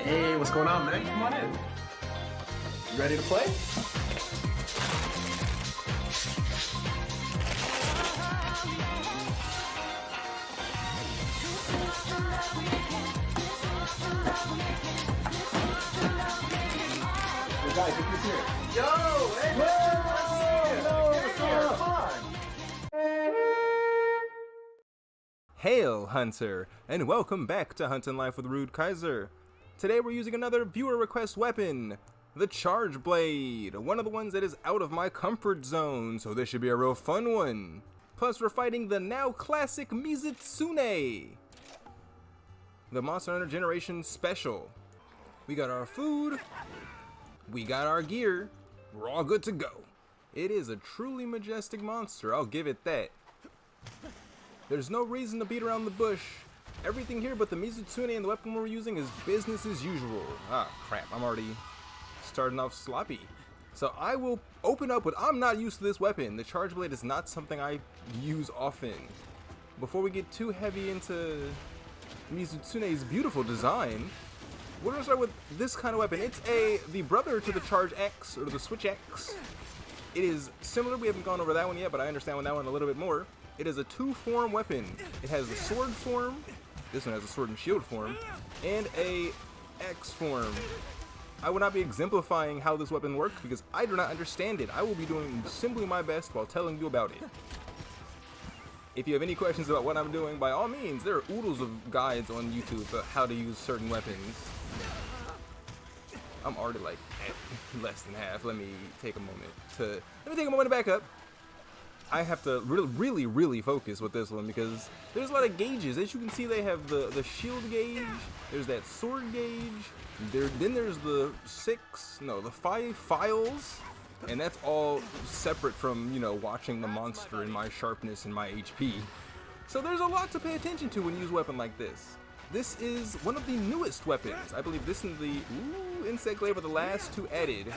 Hey, what's going on, man? Come on in. You ready to play? Hey guys, look who's here. Yo! Hey! What's up? Hail, Hunter, and welcome back to Huntin' Life with Rude Kaiser. Today we're using another viewer request weapon, the Charge Blade, one of the ones that is out of my comfort zone, so this should be a real fun one. Plus we're fighting the now classic Mizutsune, the Monster Hunter Generation Special. We got our food, we got our gear, we're all good to go. It is a truly majestic monster, I'll give it that. There's no reason to beat around the bush. Everything here but the Mizutsune and the weapon we're using is business as usual. Ah, crap, I'm already starting off sloppy. So I will open up with, I'm not used to this weapon. The Charge Blade is not something I use often. Before we get too heavy into Mizutsune's beautiful design, we're gonna start with this kind of weapon. It's the brother to the Charge X, or the Switch X. It is similar, we haven't gone over that one yet, but I understand that one a little bit more. It is a two-form weapon. It has the sword form, this one has a sword and shield form, and a X form. I will not be exemplifying how this weapon works because I do not understand it. I will be doing simply my best while telling you about it. If you have any questions about what I'm doing, by all means, there are oodles of guides on YouTube about how to use certain weapons. I'm already like at less than half. Let me take a moment to back up. I have to really focus with this one because there's a lot of gauges. As you can see, they have the shield gauge, there's that sword gauge, then there's the 5 files, and that's all separate from, you know, watching the monster and my sharpness and my HP. So there's a lot to pay attention to when you use a weapon like this. This is one of the newest weapons. I believe this and the Insect Glaive were the last two added.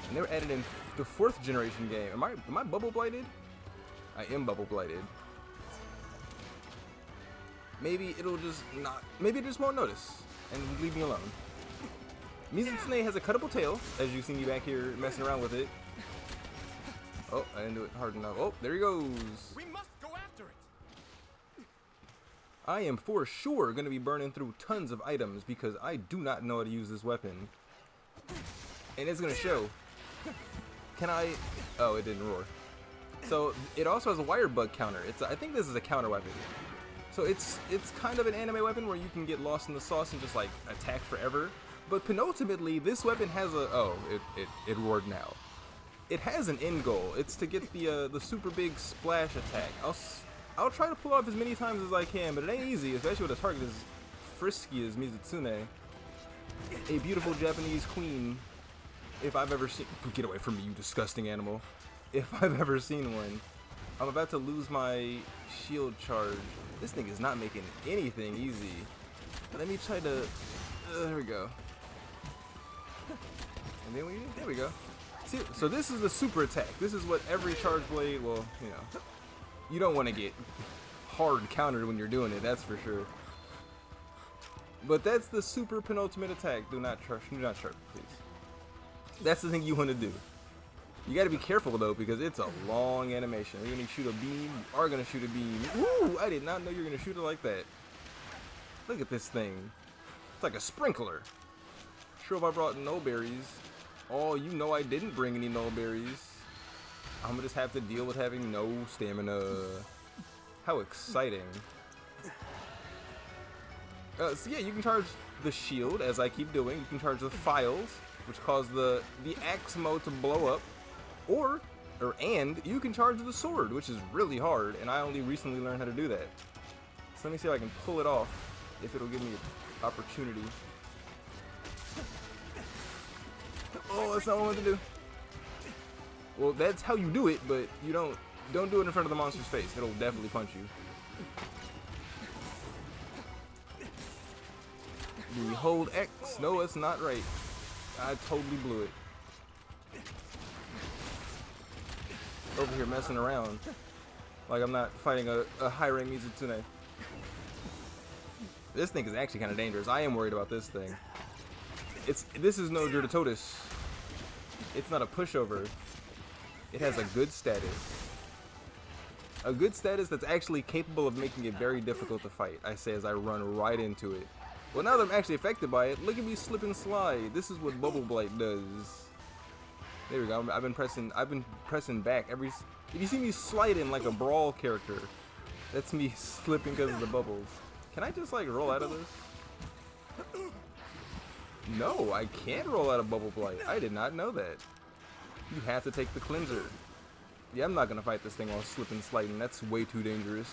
And they were added in the 4th generation game. Am I bubble blighted? I am bubble blighted. Maybe it'll just not. Maybe it just won't notice and leave me alone. Mizutsune has a cuttable tail, as you see me back here messing around with it. Oh, I didn't do it hard enough. Oh, there he goes. We must go after it. I am for sure going to be burning through tons of items because I do not know how to use this weapon. And it's going to show. Can I? Oh, it didn't roar. So it also has a wire bug counter. I think this is a counter weapon. So it's kind of an anime weapon where you can get lost in the sauce and just like attack forever. But penultimately, this weapon has a it roared now. It has an end goal. It's to get the super big splash attack. I'll try to pull off as many times as I can, but it ain't easy, especially with a target as frisky as Mizutsune, a beautiful Japanese queen. If I've ever seen, get away from me, you disgusting animal. If I've ever seen one. I'm about to lose my shield charge. This thing is not making anything easy. Let me try to, there we go. And then there we go. See, so this is the super attack. This is what every Charge Blade, well, you know, you don't want to get hard countered when you're doing it, that's for sure. But that's the super penultimate attack. Do not charge, please. That's the thing you want to do. You got to be careful though because it's a long animation. You're gonna shoot a beam. You are gonna shoot a beam. Ooh! I did not know you were gonna shoot it like that. Look at this thing. It's like a sprinkler. Sure, if I brought no berries. Oh, you know I didn't bring any no berries. I'm gonna just have to deal with having no stamina. How exciting! So yeah, you can charge the shield as I keep doing. You can charge the files, which cause the axe mode to blow up, and you can charge the sword, which is really hard, and I only recently learned how to do that. So let me see if I can pull it off, if it'll give me an opportunity. Oh, that's not what I want to do. Well, that's how you do it, but you don't do it in front of the monster's face. It'll definitely punch you. Do we hold X? No, it's not right. I totally blew it. Over here messing around. Like I'm not fighting a high rank Mizutsune. This thing is actually kind of dangerous. I am worried about this thing. This is no Dirtotus. It's not a pushover. It has a good status. A good status that's actually capable of making it very difficult to fight, I say as I run right into it. Well, now that I'm actually affected by it, look at me slip and slide. This is what Bubble Blight does. There we go. I've been pressing back every. If you see me sliding like a brawl character, that's me slipping because of the bubbles. Can I just like roll out of this? No, I can't roll out of Bubble Blight. I did not know that. You have to take the cleanser. Yeah, I'm not gonna fight this thing while slipping and sliding. That's way too dangerous.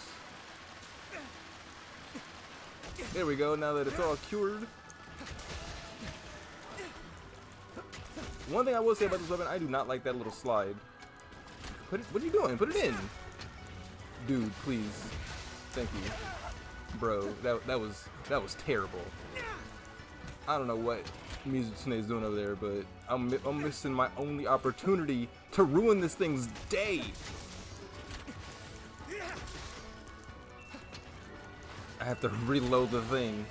There we go, now that it's all cured. One thing I will say about this weapon, I do not like that little slide. What are you doing? Put it in! Dude, please. Thank you. Bro, that was terrible. I don't know what Mizutsune is doing over there, but I'm missing my only opportunity to ruin this thing's day. I have to reload the thing.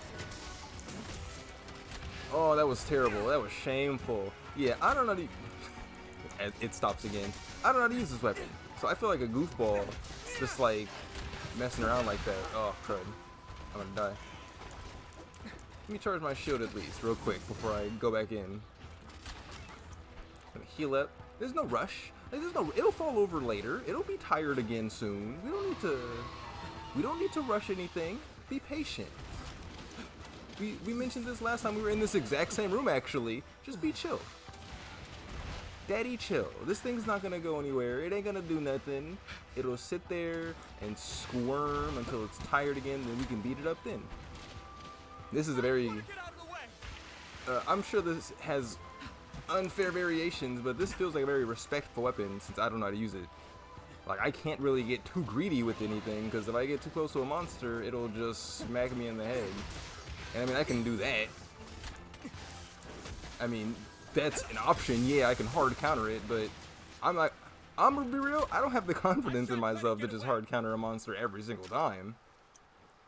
Oh, that was terrible. That was shameful. Yeah, I don't know how to... It stops again. I don't know how to use this weapon. So I feel like a goofball just like messing around like that. Oh, crud. I'm gonna die. Let me charge my shield at least real quick before I go back in. Gonna heal up. There's no rush. Like, it'll fall over later. It'll be tired again soon. We don't need to rush anything. Be patient. We mentioned this last time we were in this exact same room actually. Just be chill. Daddy chill. This thing's not gonna go anywhere. It ain't gonna do nothing. It'll sit there and squirm until it's tired again, then we can beat it up then. This is a very... I'm sure this has unfair variations, but this feels like a very respectful weapon since I don't know how to use it. Like, I can't really get too greedy with anything, because if I get too close to a monster, it'll just smack me in the head. And I mean, I can do that. I mean, that's an option. Yeah, I can hard counter it, but I'm gonna be real, I don't have the confidence in myself to just hard counter a monster every single time.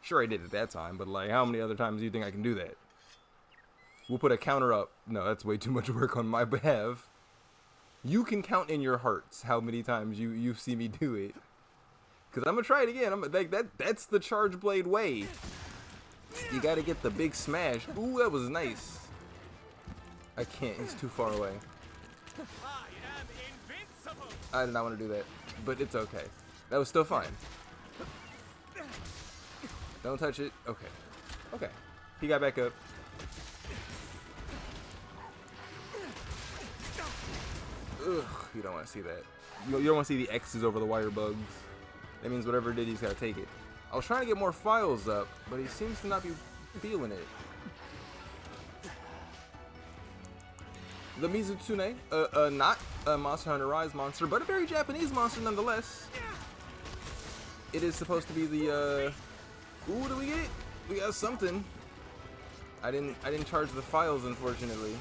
Sure, I did it that time, but like, how many other times do you think I can do that? We'll put a counter up. No, that's way too much work on my behalf. You can count in your hearts how many times you see me do it. Cause I'm gonna try it again. I'm like that's the Charge Blade way. You gotta get the big smash. Ooh, that was nice. I can't, he's too far away. I did not want to do that, but it's okay. That was still fine. Don't touch it. Okay. Okay. He got back up. Ugh, you don't want to see that. You don't want to see the X's over the wire bugs. That means whatever it did, he's got to take it. I was trying to get more files up, but he seems to not be feeling it. The Mizutsune, not a Monster Hunter Rise monster, but a very Japanese monster nonetheless. It is supposed to be the, ooh, did we get it? We got something. I didn't charge the files, unfortunately.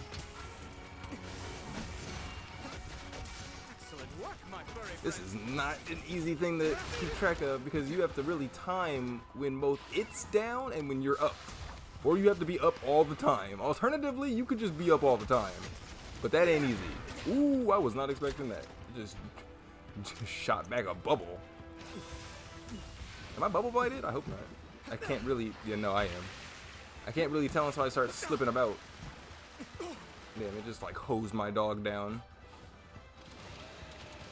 This is not an easy thing to keep track of because you have to really time when both it's down and when you're up. Or you have to be up all the time. Alternatively, you could just be up all the time. But that ain't easy. Ooh, I was not expecting that. Just shot back a bubble. Am I bubble blighted? I hope not. I can't really, yeah, no, I am. I can't really tell until I start slipping about. Damn, it just like hosed my dog down.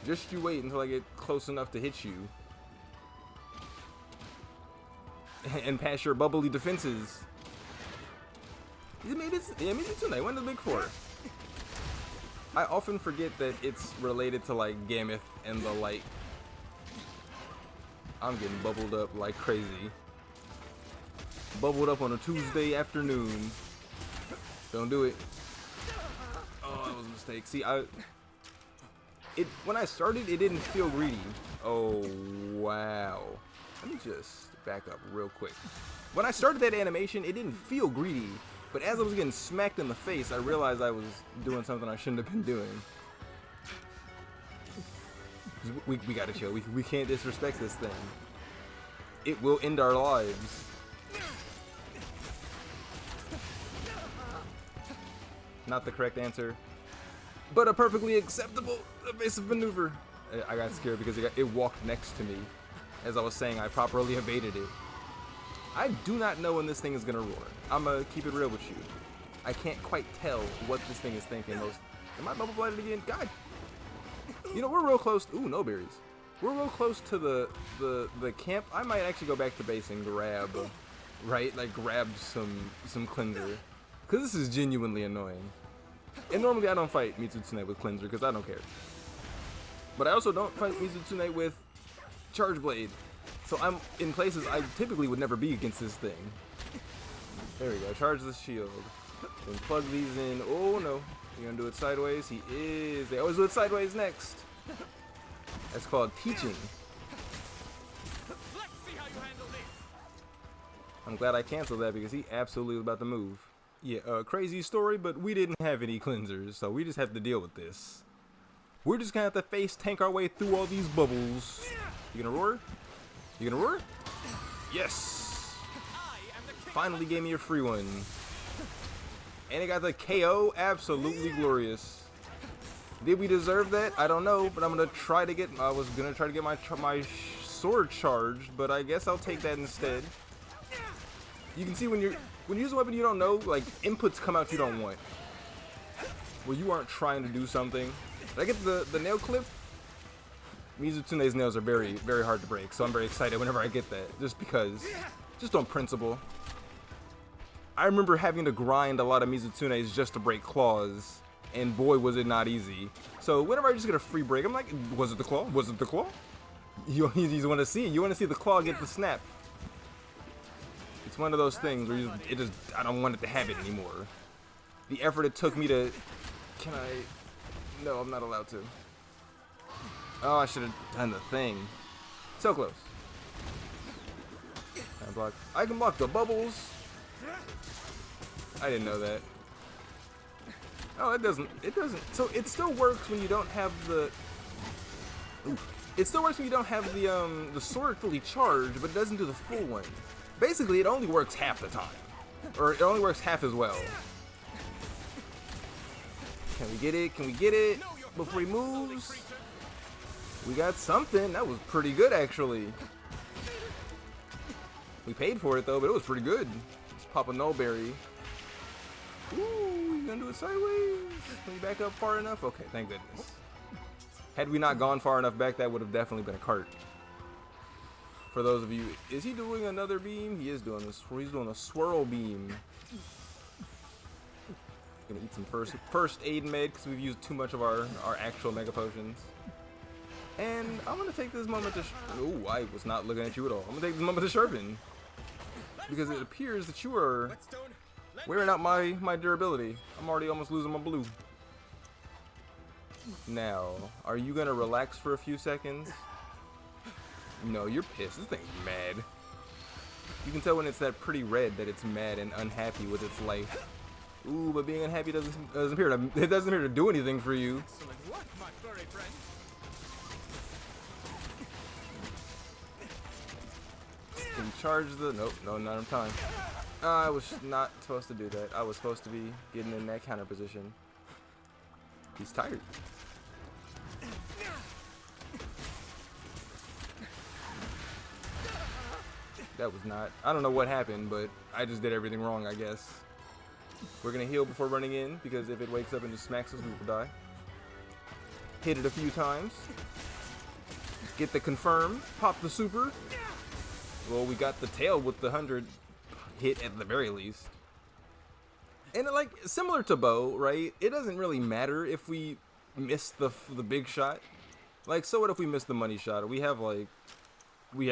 Just you wait until I get close enough to hit you. And pass your bubbly defenses. Yeah, Mizutsune, one of the big four. I often forget that it's related to like Gameth and the like. I'm getting bubbled up like crazy. Bubbled up on a Tuesday afternoon. Don't do it. Oh, that was a mistake. See, when I started, it didn't feel greedy. Oh, wow. Let me just back up real quick. When I started that animation, it didn't feel greedy. But as I was getting smacked in the face, I realized I was doing something I shouldn't have been doing. We gotta chill. We can't disrespect this thing. It will end our lives. Not the correct answer, but a perfectly acceptable evasive maneuver. I got scared because it walked next to me. As I was saying, I properly evaded it. I do not know when this thing is gonna roar. I'm gonna keep it real with you. I can't quite tell what this thing is thinking. Am I bubble blighted again? God. You know, we're real close. Ooh, no berries. We're real close to the camp. I might actually go back to base and grab, right? Like grab some cleanser. Cause this is genuinely annoying. And normally I don't fight Mizutsune with cleanser because I don't care. But I also don't fight Mizutsune with charge blade. So I'm in places I typically would never be against this thing. There we go. Charge the shield. Then plug these in. Oh no. You gonna do it sideways? He is. They always do it sideways next. That's called teaching. Let's see how you handle this. I'm glad I canceled that because he absolutely was about to move. Yeah, crazy story, but we didn't have any cleansers, so we just have to deal with this. We're just gonna have to face tank our way through all these bubbles. You gonna roar? You gonna roar? Yes! Finally gave me a free one. And it got the KO. Absolutely glorious. Did we deserve that? I don't know, but I'm gonna try to get. I was gonna try to get my sword charged, but I guess I'll take that instead. You can see when you use a weapon you don't know, like inputs come out you don't want. Where you aren't trying to do something. Did I get the nail clip? Mizutsune's nails are very, very hard to break, so I'm very excited whenever I get that, just on principle. I remember having to grind a lot of Mizutsune's just to break claws, and boy was it not easy. So whenever I just get a free break, I'm like, was it the claw? Was it the claw? You want to see it. You want to see the claw get the snap. It's one of those things where I don't want it to have it anymore. The effort it took me to, no, I'm not allowed to. Oh, I should have done the thing. So close. I can block the bubbles. I didn't know that. Oh, it doesn't. So it still works when you don't have the. It still works when you don't have the sword fully charged, but it doesn't do the full one. Basically, it only works half the time, or it only works half as well. Can we get it? Can we get it before he moves? We got something. That was pretty good, actually. We paid for it, though, but it was pretty good. Let's pop a nullberry. Ooh, you gonna do it sideways? Can we back up far enough? Okay, thank goodness. Had we not gone far enough back, that would have definitely been a cart. For those of you, is he doing another beam? He is doing this. He's doing a swirl beam. Gonna eat some first aid med because we've used too much of our actual mega potions. And I'm gonna take this moment to. Oh, I was not looking at you at all. I'm gonna take this moment to sharpen because it appears that you are wearing out my durability. I'm already almost losing my blue. Now, are you gonna relax for a few seconds? No, you're pissed. This thing's mad. You can tell when it's that pretty red that it's mad and unhappy with its life. Ooh, but being unhappy doesn't appear to do anything for you. Excellent work, my furry friend. Can you charge the? Nope, no, not in time. I was not supposed to do that. I was supposed to be getting in that counter position. He's tired. That was not. I don't know what happened, but I just did everything wrong, I guess. We're gonna heal before running in because if it wakes up and just smacks us, we will die. Hit it a few times. Get the confirm. Pop the super. Well, we got the tail with the 100 hit at the very least. And like similar to Bo, right? It doesn't really matter if we miss the big shot. Like, so what if we miss the money shot? We have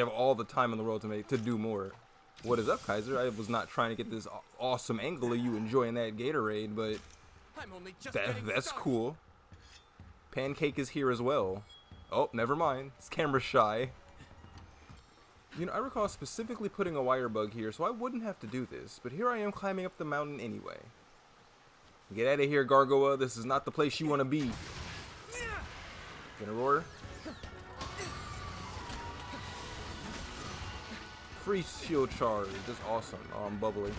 all the time in the world to do more. What is up, Kaiser? I was not trying to get this awesome angle of you enjoying that Gatorade, but that's cool. Pancake is here as well. Oh, never mind. It's camera shy. You know, I recall specifically putting a wire bug here, so I wouldn't have to do this, but here I am climbing up the mountain anyway. Get out of here, Gargoyle. This is not the place you want to be. Gonna roar. Free shield charge. Just awesome. Oh, I'm bubbly.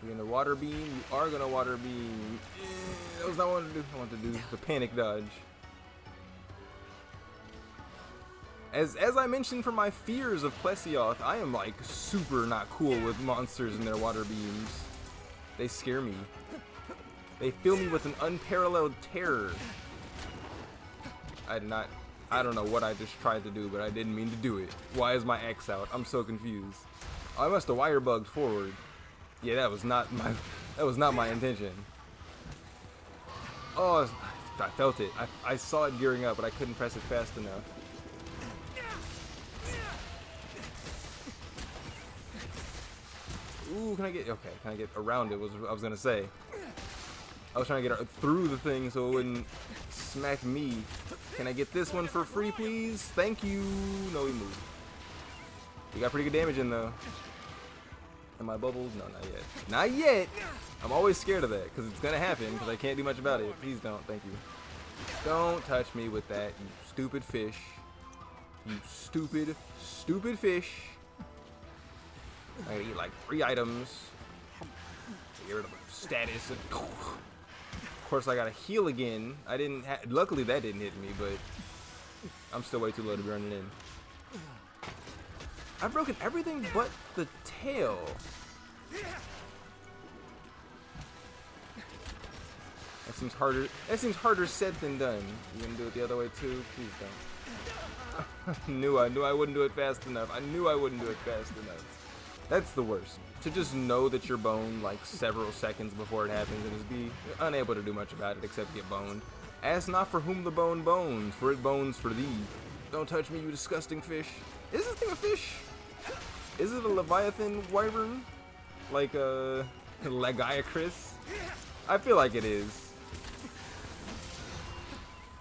You gonna water beam? You are gonna water beam. That was not what I wanted to do. I wanted to do the panic dodge. As I mentioned for my fears of Plesioth, I am like super not cool with monsters and their water beams. They scare me. They fill me with an unparalleled terror. I don't know what I just tried to do, but I didn't mean to do it. Why is my X out? I'm so confused. Oh, I must have wire bugged forward. Yeah, that was not my intention. Oh, I felt it. I saw it gearing up, but I couldn't press it fast enough. Ooh, can I get around it was what I was gonna say. I was trying to get through the thing so it wouldn't smack me. Can I get this one for free, please? Thank you. No, he moved. We got pretty good damage in though. Am I bubbled? No, not yet. Not yet! I'm always scared of that because it's gonna happen because I can't do much about it. Please don't. Thank you. Don't touch me with that, you stupid fish. You stupid, stupid fish. I gotta eat like 3 items. Get rid of the status. Of course, I gotta heal again. Luckily, that didn't hit me, but I'm still way too low to be running in. I've broken everything but the tail. That seems harder. That seems harder said than done. You gonna do it the other way too? Please don't. I knew I wouldn't do it fast enough. I knew I wouldn't do it fast enough. That's the worst. To just know that you're boned like several seconds before it happens and just be unable to do much about it except get boned. Ask not for whom the bone bones, for it bones for thee. Don't touch me, you disgusting fish. Is this thing a fish? Is it a Leviathan wyvern? Like a Lagiacris? I feel like it is.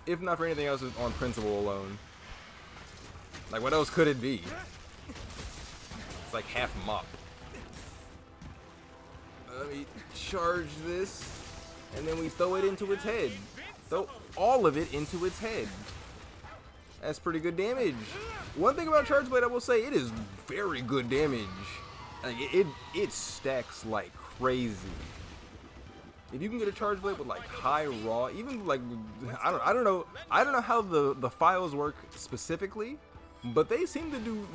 If not for anything else, it's on principle alone. Like, what else could it be? It's like half mop. Let me charge this, and then we throw it into its head. Throw all of it into its head. That's pretty good damage. One thing about Charge Blade, I will say, it is very good damage. Like, it stacks like crazy. If you can get a Charge Blade with like high raw, even like I don't know how the files work specifically, but they seem to do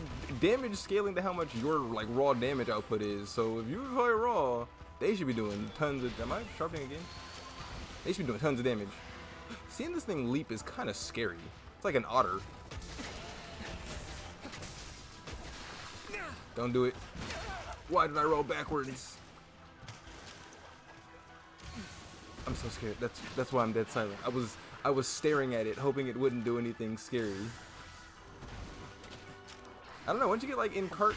damage scaling to how much your like raw damage output is. So if you play raw, they should be doing tons of. Am I sharpening again? They should be doing tons of damage. Seeing this thing leap is kind of scary. It's like an otter. Don't do it. Why did I roll backwards? I'm so scared. That's why I'm dead silent. I was staring at it, hoping it wouldn't do anything scary. I don't know. Once you get like in cart,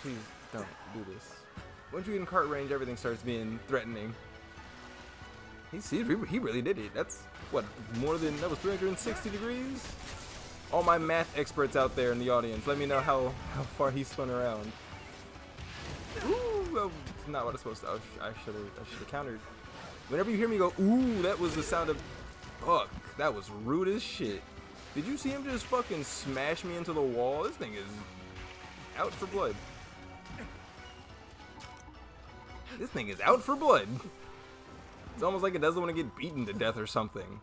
please don't do this. Once you get in cart range, everything starts being threatening. He really did it. That's what, more than, that was 360 degrees? All my math experts out there in the audience, let me know how far he spun around. Ooh, well, it's not what I'm supposed to. I should have countered. Whenever you hear me go, ooh, that was the sound of, fuck, that was rude as shit. Did you see him just fucking smash me into the wall? This thing is out for blood. This thing is out for blood. It's almost like it doesn't want to get beaten to death or something.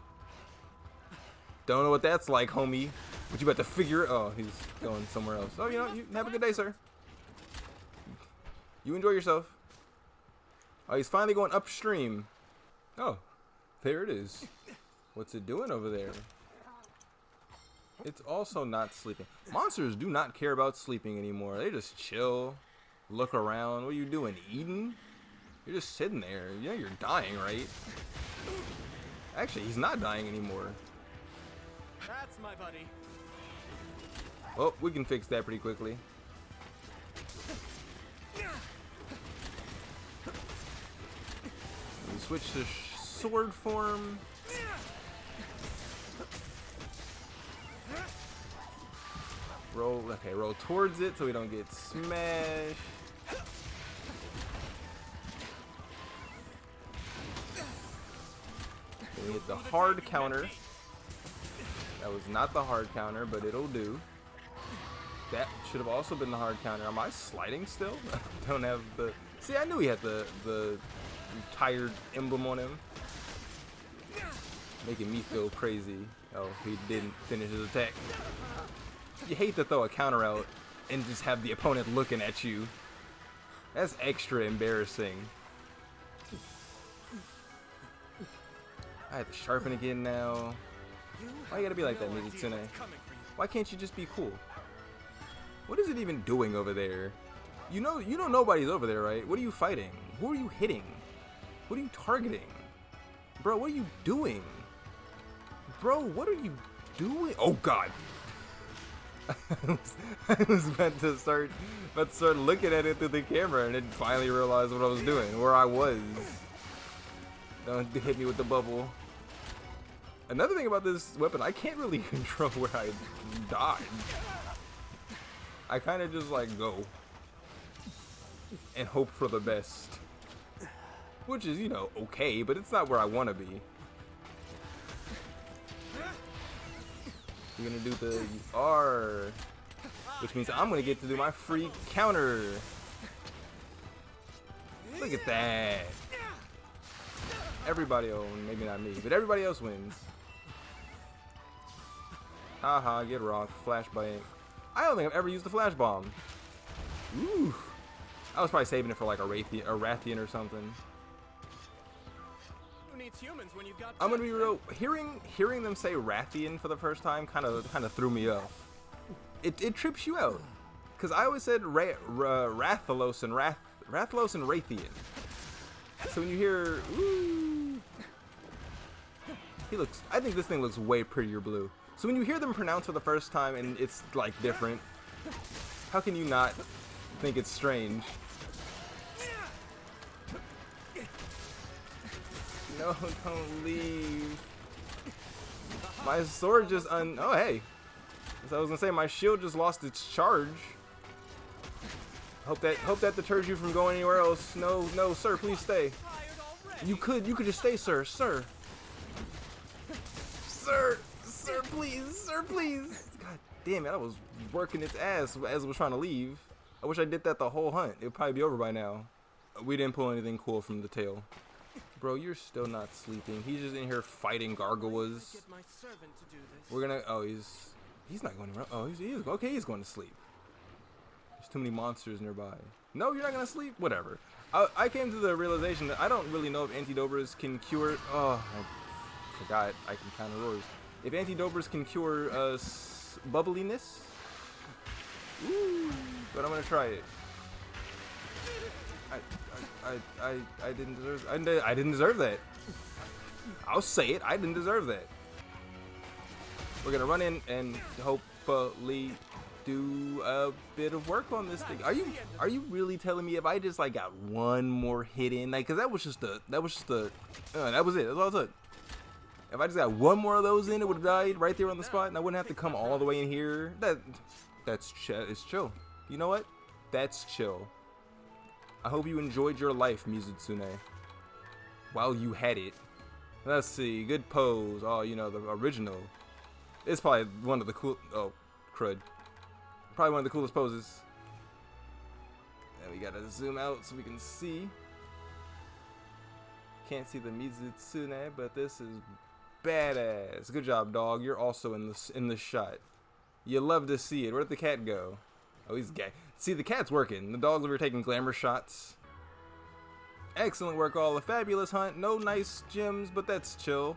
Don't know what that's like, homie. But you about to figure it. Oh, he's going somewhere else. Oh, you know, you have a good day, sir. You enjoy yourself. Oh, he's finally going upstream. Oh, there it is. What's it doing over there? It's also not sleeping. Monsters do not care about sleeping anymore. They just chill, look around. What are you doing? Eating? You're just sitting there. You know you're dying, right? Actually, he's not dying anymore. That's my buddy. Well, we can fix that pretty quickly. We switch to sword form. Roll, okay, roll towards it so we don't get smashed. We hit the hard counter. That was not the hard counter, but it'll do. That should have also been the hard counter. Am I sliding still? I don't have the... See, I knew he had the tired emblem on him. Making me feel crazy. Oh, he didn't finish his attack. You hate to throw a counter out and just have the opponent looking at you. That's extra embarrassing. I have to sharpen again now. Why you gotta be like that, Mizutsune? Why can't you just be cool? What is it even doing over there? You know nobody's over there, right? What are you fighting? Who are you hitting? What are you targeting? Bro, what are you doing? Bro, what are you doing? Oh god. I was about to start looking at it through the camera and then finally realized what I was doing, where I was. Don't hit me with the bubble. Another thing about this weapon, I can't really control where I dodge. I kind of just like go and hope for the best, which is, you know, okay, but it's not where I want to be. You're gonna do the R, which means I'm gonna get to do my free counter. Look at that. Everybody, oh, maybe not me, but everybody else wins. Haha, get rocked. Flashbang. I don't think I've ever used the flash bomb. Ooh. I was probably saving it for like a Rathian or something. Who needs humans when you've got... I'm gonna be real. Hearing them say Rathian for the first time kind of threw me off. It trips you out, because I always said Rathalos and Rathian. So when you hear, ooh, I think this thing looks way prettier blue. So when you hear them pronounce for the first time and it's like different, how can you not think it's strange? No, don't leave. My sword just oh hey. So I was gonna say my shield just lost its charge. Hope that deters you from going anywhere else. No, sir, please stay. You could just stay, sir. Sir, please. God damn it, I was working its ass as I was trying to leave. I wish I did that the whole hunt. It would probably be over by now. We didn't pull anything cool from the tail. Bro, you're still not sleeping. He's just in here fighting gargoyles. We're gonna, oh, he's not going around. Oh, he is. Okay, he's going to sleep. There's too many monsters nearby. No, you're not gonna sleep? Whatever. I came to the realization that I don't really know if anti-dobers can cure... Oh, I forgot I can counter roars. If anti-dobers can cure bubbliness. Ooh, but I'm gonna try it. I didn't deserve... I didn't deserve that. I'll say it. I didn't deserve that. We're gonna run in and hopefully do a bit of work on this thing. Are you really telling me if I just like got one more hit in, like, cause that was it. That's all it took. If I just got one more of those in, it would have died right there on the spot, and I wouldn't have to come all the way in here. It's chill. You know what? That's chill. I hope you enjoyed your life, Mizutsune, while you had it. Let's see. Good pose. Oh, you know, the original. It's probably one of the cool... Oh, crud. Probably one of the coolest poses. And we gotta zoom out so we can see. Can't see the Mizutsune, but this is badass. Good job, dog. You're also in the shot. You love to see it. Where'd the cat go? Oh, he's gay. See, the cat's working. The dog's over taking glamour shots. Excellent work, all. A fabulous hunt. No nice gems, but that's chill.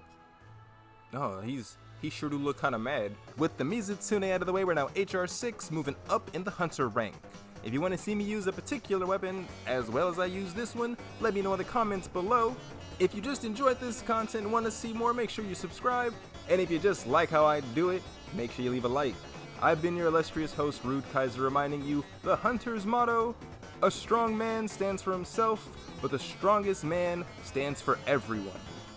Oh, he sure do look kind of mad. With the Mizutsune out of the way, we're now HR6, moving up in the hunter rank. If you want to see me use a particular weapon as well as I use this one, let me know in the comments below. If you just enjoyed this content and want to see more, make sure you subscribe. And if you just like how I do it, make sure you leave a like. I've been your illustrious host, Rude Kaiser, reminding you the hunter's motto: a strong man stands for himself, but the strongest man stands for everyone.